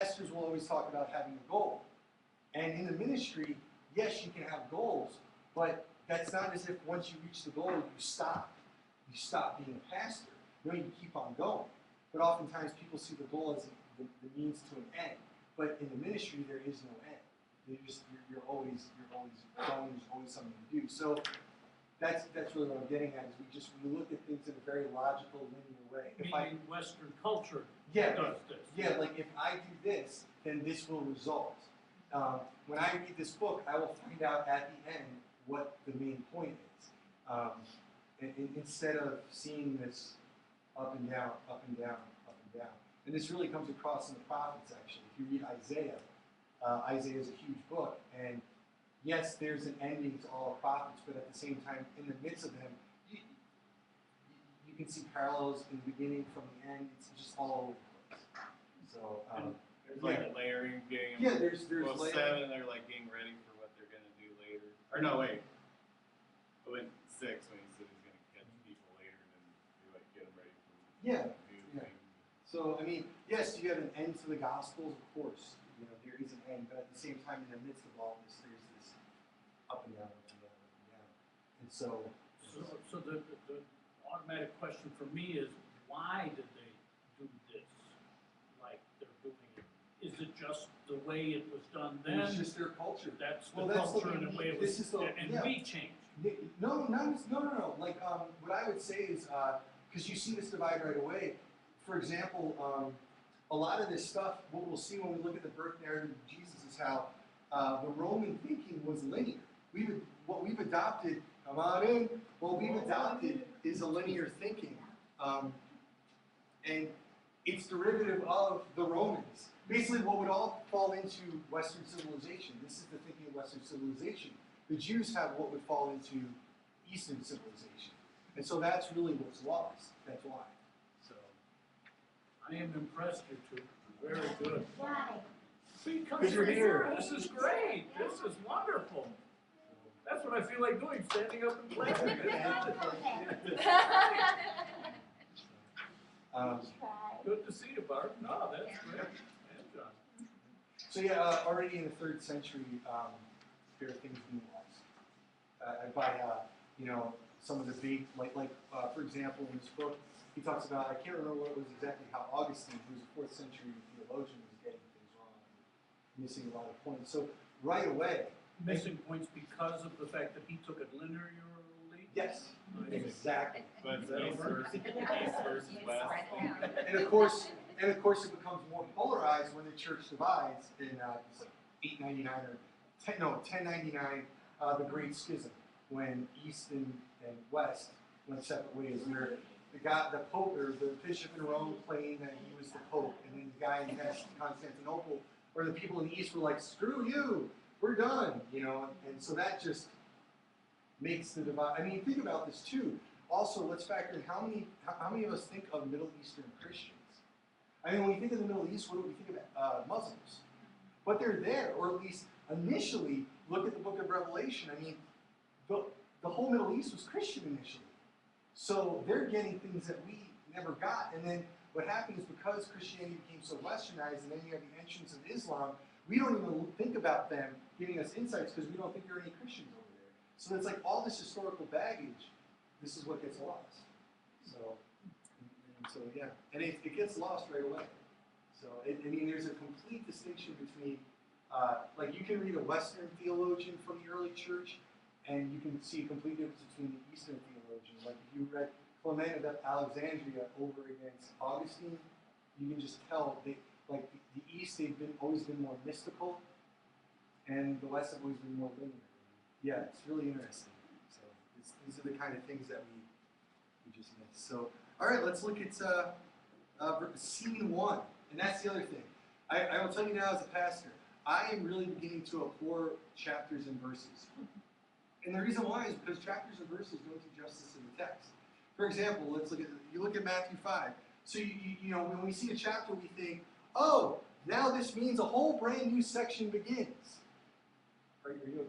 pastors will always talk about having a goal. And in the ministry, yes, you can have goals, but that's not as if once you reach the goal, you stop. You stop being a pastor. No, you keep on going. But oftentimes people see the goal as the means to an end. But in the ministry, there is no end. You're always going. There's always something to do. So that's really what I'm getting at. Is we look at things in a very logical, linear way. Meaning Western culture does this. Yeah, like if I do this, then this will result. When I read this book, I will find out at the end what the main point is. And instead of seeing this up and down, up and down, up and down. And this really comes across in the prophets, actually. If you read Isaiah, Isaiah is a huge book. And yes, there's an ending to all the prophets, but at the same time, in the midst of them, you can see parallels in the beginning from the end. It's just all over the place. So, there's like a layering game. Yeah, there's well, layering. 7, they're like getting ready for what they're going to do later. Or no, wait. But when 6, when he said he's going to catch people later, then they like get them ready for Yeah. new things. So, I mean, yes, you have an end to the Gospels, of course. You know, there is an end, but at the same time, in the midst of all this, there's this up and down, up and down, up and down. And so the automatic question for me is, why did they do this like they're doing it? Is it just the way it was done then? It's just their culture. That's the culture and the way it was, we changed. No. Like, what I would say is, because you see this divide right away. For example, a lot of this stuff, what we'll see when we look at the birth narrative of Jesus is how the Roman thinking was linear. What we've adopted, come on in, what we've adopted is a linear thinking. And it's derivative of the Romans. Basically, what would all fall into Western civilization. This is the thinking of Western civilization. The Jews have what would fall into Eastern civilization. And so that's really what's lost. That's why. So I am impressed, you two. Very good. Why? Because you're here. This is great. This is wonderful. That's what I feel like doing, standing up and playing. Good to see you, Bart. No, that's great. And John. So yeah, already in the 3rd century, there are things being lost. By some of the big, for example, in this book, he talks about, I can't remember what it was exactly, how Augustine, who was a 4th century theologian, was getting things wrong, missing a lot of points. So right away, missing points because of the fact that he took it linearly? Yes, exactly. But east versus west. And of course, it becomes more polarized when the church divides in it's like 899 or 1099, the Great Schism, when East and West went separate ways. Where the Pope or the Bishop in Rome claimed that he was the Pope, and then the guy in Constantinople, or the people in the East were like, "Screw you, we're done," and so that just makes the divide. I mean, think about this too. Also, let's factor in how many of us think of Middle Eastern Christians. I mean, when we think of the Middle East, what do we think of? Muslims. But they're there, or at least initially, look at the book of Revelation. I mean, the whole Middle East was Christian initially. So they're getting things that we never got. And then what happened is, because Christianity became so westernized, and then you have the entrance of Islam, we don't even think about them giving us insights because we don't think there are any Christians over there. So it's like all this historical baggage, this is what gets lost. So yeah, and it gets lost right away. So, I mean, there's a complete distinction between, like, you can read a Western theologian from the early church, and you can see a complete difference between the Eastern theologian. Like, if you read Clement of Alexandria over against Augustine, you can just tell, the East, they've always been more mystical, and the West have always been more linear. Yeah, it's really interesting. So these are the kind of things that we just missed. So, all right, let's look at scene 1. And that's the other thing. I will tell you now as a pastor, I am really beginning to abhor chapters and verses. And the reason why is because chapters and verses don't do justice to the text. For example, you look at Matthew 5. So you know, when we see a chapter, we think, oh, now this means a whole brand new section begins. Are you?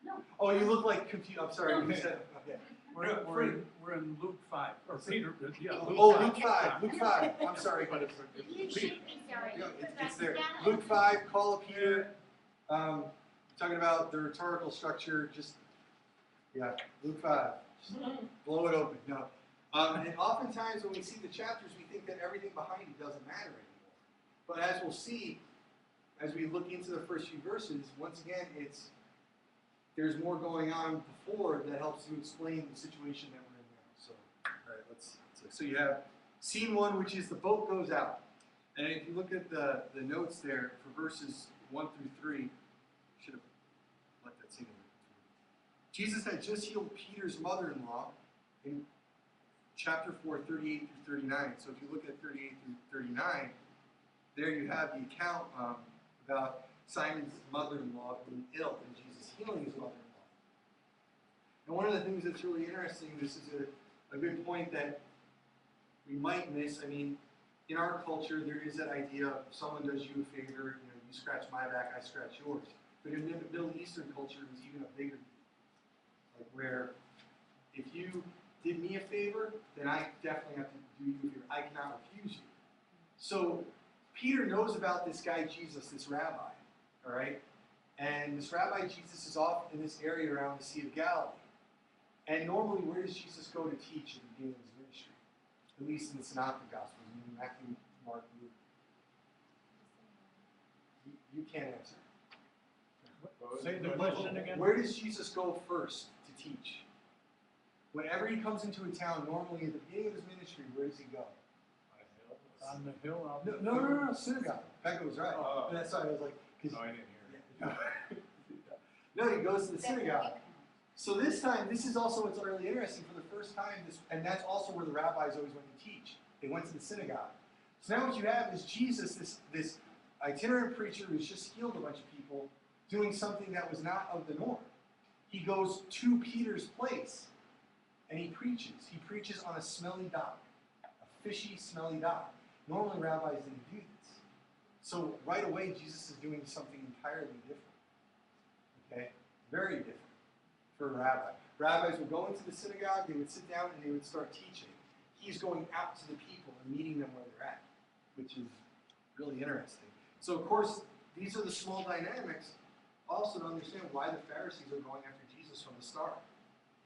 No. Oh, you look like confused. I'm sorry. No. You said, okay. We're in Luke 5, or Peter, yeah. Oh, Luke 5, Luke 5, I'm sorry. But it's, You should be sorry. Yeah, Put it's that there. together. Luke 5, call of Peter, talking about the rhetorical structure, just, yeah, Luke 5, just blow it open, no. And oftentimes when we see the chapters, we think that everything behind it doesn't matter anymore. But as we'll see, as we look into the first few verses, once again, there's more going on before that helps to explain the situation that we're in now. So, all right, so you have scene 1, which is the boat goes out. And if you look at the notes there for verses 1 through 3, should have let that scene over. Jesus had just healed Peter's mother-in-law in chapter 4, 38 through 39. So if you look at 38 through 39, there you have the account about Simon's mother-in-law being ill and Jesus healing his mother-in-law. And one of the things that's really interesting, this is a good point that we might miss. I mean, in our culture, there is that idea of if someone does you a favor, you scratch my back, I scratch yours. But in the Middle Eastern culture, it was even a bigger deal. Like where if you did me a favor, then I definitely have to do you a favor. I cannot refuse you. So Peter knows about this guy Jesus, this rabbi, all right? And this rabbi Jesus is off in this area around the Sea of Galilee. And normally, where does Jesus go to teach at the beginning of his ministry? At least in the Synoptic Gospels, Matthew, Mark, Luke. You can't answer. say the question again. Where does Jesus go first to teach? Whenever he comes into a town, normally at the beginning of his ministry, where does he go? On the hill out No, synagogue. Becca was right. Oh. And that's why I was like, No, I didn't hear it. no, he goes to the synagogue. So this time, this is also what's really interesting. For the first time, and that's also where the rabbis always went to teach. They went to the synagogue. So now what you have is Jesus, this itinerant preacher who's just healed a bunch of people, doing something that was not of the norm. He goes to Peter's place, and he preaches. He preaches on a smelly dock, a fishy, smelly dock. Normally, rabbis didn't do this. So right away, Jesus is doing something entirely different. Okay? Very different for a rabbi. Rabbis would go into the synagogue, they would sit down, and they would start teaching. He's going out to the people and meeting them where they're at, which is really interesting. So, of course, these are the small dynamics also to understand why the Pharisees are going after Jesus from the start.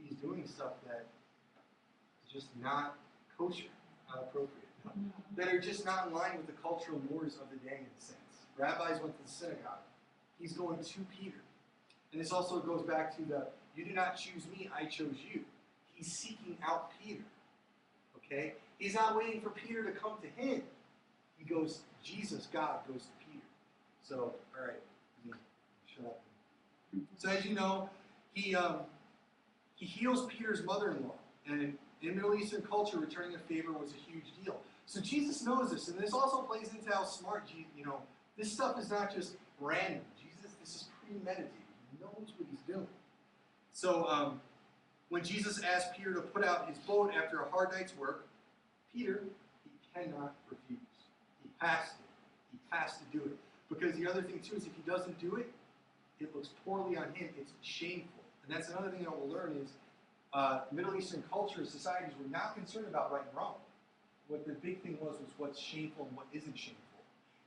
He's doing stuff that is just not kosher, not appropriate, that are just not in line with the cultural mores of the day in a sense. Rabbis went to the synagogue. He's going to Peter. And this also goes back to the, you did not choose me, I chose you. He's seeking out Peter. Okay? He's not waiting for Peter to come to him. He goes, Jesus, God, goes to Peter. So, all right, shut up. So as you know, he heals Peter's mother-in-law. And in Middle Eastern culture, returning a favor was a huge deal. So Jesus knows this, and this also plays into how smart, this stuff is not just random. Jesus, this is premeditated. He knows what he's doing. So when Jesus asked Peter to put out his boat after a hard night's work, Peter, he cannot refuse. He has to. He has to do it. Because the other thing, too, is if he doesn't do it, it looks poorly on him. It's shameful. And that's another thing that we'll learn is Middle Eastern culture, societies were not concerned about right and wrong. What the big thing was what's shameful and what isn't shameful.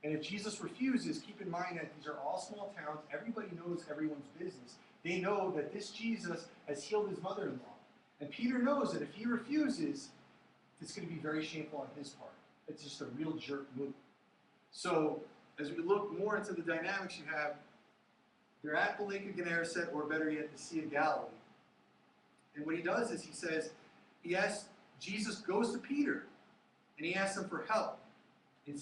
And if Jesus refuses, keep in mind that these are all small towns. Everybody knows everyone's business. They know that this Jesus has healed his mother-in-law. And Peter knows that if he refuses, it's going to be very shameful on his part. It's just a real jerk move. So as we look more into the dynamics you have, they're at the Lake of Gennesaret, or better yet, the Sea of Galilee. And what he does is Jesus goes to Peter, and he asks him for help in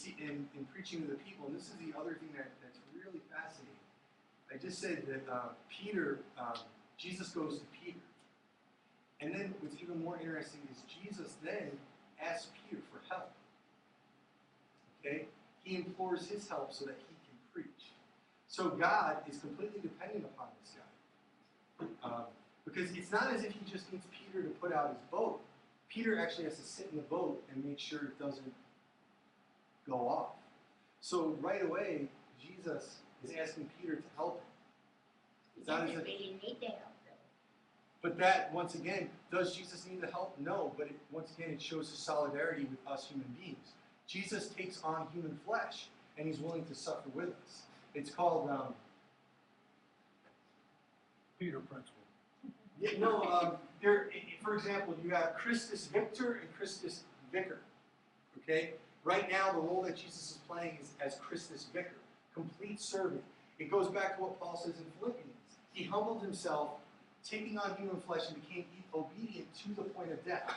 preaching to the people. And this is the other thing that's really fascinating. I just said that Jesus goes to Peter. And then what's even more interesting is Jesus then asks Peter for help. Okay? He implores his help so that he can preach. So God is completely dependent upon this guy. Because it's not as if he just needs Peter to put out his boat. Peter actually has to sit in the boat and make sure it doesn't go off. So right away, Jesus is asking Peter to help him. It's not as if, He didn't need the help, though. But that, once again, does Jesus need the help? No, but once again, it shows his solidarity with us human beings. Jesus takes on human flesh, and he's willing to suffer with us. It's called, Peter principle. for example, you have Christus Victor and Christus Vicar. Okay? Right now, the role that Jesus is playing is as Christus Vicar, complete servant. It goes back to what Paul says in Philippians. He humbled himself, taking on human flesh, and became obedient to the point of death.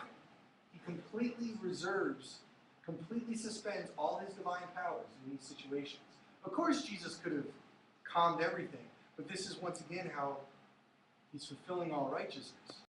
He completely suspends all his divine powers in these situations. Of course, Jesus could have calmed everything, but this is once again how he's fulfilling all righteousness.